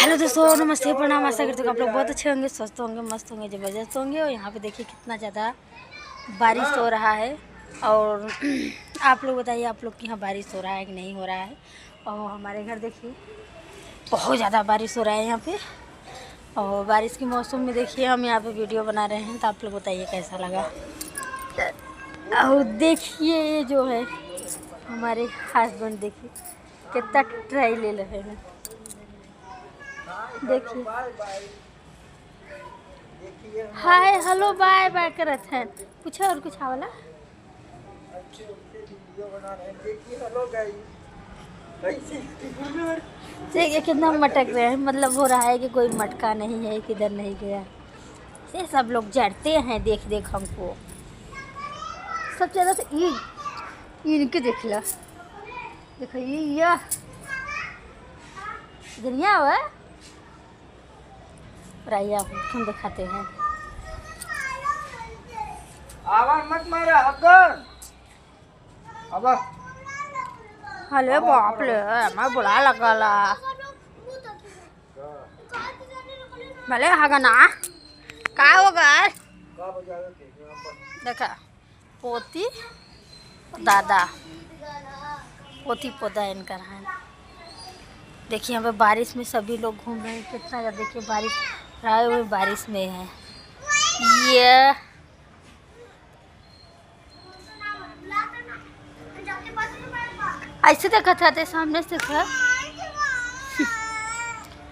Hello दोस्तों, नमस्ते, प्रणाम। आशा करते हो आप लोग बहुत अच्छे होंगे, स्वस्थ होंगे, मस्त होंगे, ज़बरदस्त होंगे। और यहाँ पे देखिए कितना ज़्यादा बारिश हो रहा है। और आप लोग बताइए, आप लोग के यहाँ बारिश हो रहा है कि नहीं हो रहा है। और हमारे घर देखिए बहुत ज़्यादा बारिश हो रहा है यहाँ पे। और बारिश के मौसम में देखिए हम यहाँ पे वीडियो बना रहे हैं, तो आप लोग बताइए कैसा लगा। और देखिए ये जो है हमारे हस्बैंड, देखिए कितना ट्राई ले रहे हैं। देखिए हाय हेलो बाय बाय करत हैं। कुछ और कुछ वाला देखिए कितना मटक रहे हैं। मतलब हो रहा है कि कोई मटका नहीं है, किधर नहीं गया। ये सब लोग जड़ते हैं देख देख हमको। सबसे ज़्यादा तो इनके देख ला, देखो ये दुनिया हुआ राइया हम दिखाते हैं। आवाज मत मारा हकर अब हले बाप रे, मैं बुला लगाला भले हगना का होगा। देखा पोती दादा पोती पोता इनका है। देखिए यहाँ पे बारिश में सभी लोग घूम रहे हैं। कितना ज़्यादा देखिए बारिश राय हुए बारिश में है। ये ऐसे देखा था सामने से था।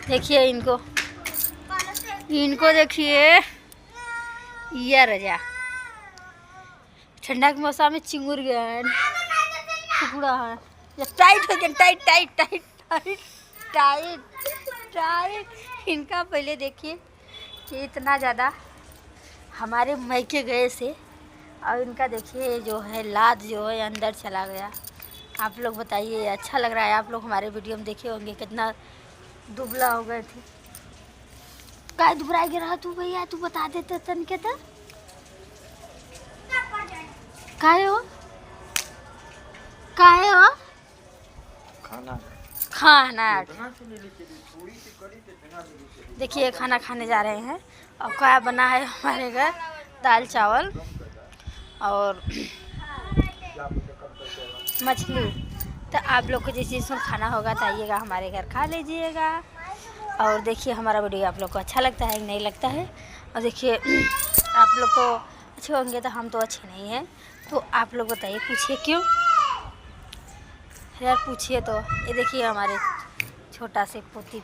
देखिए इनको देखिए ये रजा ठंडा के मौसम में चिंगुर गया है, टुकड़ा है। टाइट हो गया, tight tight tight tight tight tight. इनका पहले देखिए कि इतना ज़्यादा हमारे मैके गए से, और इनका देखिए जो है लाद जो है अंदर चला गया। आप लोग बताइए अच्छा लग रहा है। आप लोग हमारे वीडियो में देखे होंगे कितना दुबला हो गए थे। काय दुबरा गिरा तू भैया, तू बता देते तन के तो काहे हो खाना देखिए खाना खाने जा रहे हैं। और क्या बना है हमारे घर, दाल चावल और मछली। तो आप लोग को जिस चीज़ में खाना होगा तो आइएगा हमारे घर, खा लीजिएगा। और देखिए हमारा वीडियो आप लोग को अच्छा लगता है कि नहीं लगता है। और देखिए आप लोग तो अच्छे होंगे, तो हम तो अच्छे नहीं हैं। तो आप लोग बताइए, पूछिए क्यों यार, पूछिए तो। ये देखिए हमारे छोटा से पोती